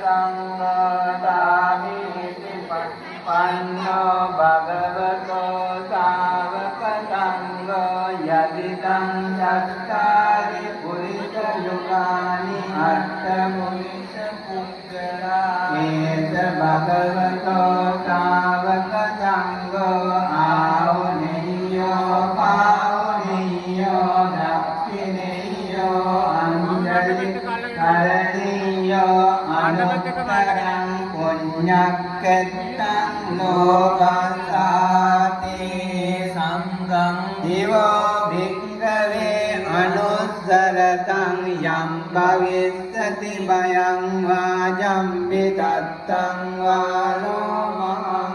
සංඝාතාමේති පටිපන්නෝ භගවතෝ සාවක සංඝෝ යදිදං චත්තාරි පුරිස යුගානි අට්ඨ මුනිස පුද්ගලා මේස භගවතෝ සාවක සංඝෝ ආවුනියෝ පාවුනියෝ දක්ඛිනියෝ අංජලි කරණීයෝ අනුත්තරං පුඤ්ඤක්ඛෙත්තං ලෝකස්සාති සංඝං දිවෝ භික්ඛවේ අනුස්සරතං යම් භවිස්සති භයං වාජම්බි තත්තං වානෝ මහං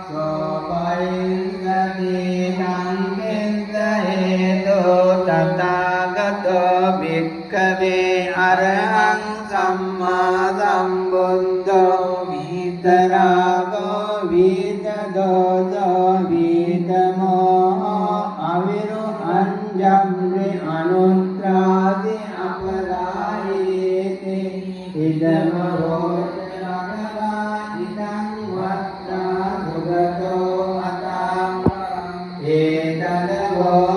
සෝපයිස්සති සංකෙන්ත හේතෝ තථාගතෝ භික්ඛවේ අරහං සම්මා සම්බුද්ධෝ විතරාගෝ විතදෝසෝ විතමෝ අවිරුද්ධං අනුත්‍රාදි අපරායේති ඉදමෝ නගරාජිතං වත්තා සුගතෝ අතං ඒතදවෝ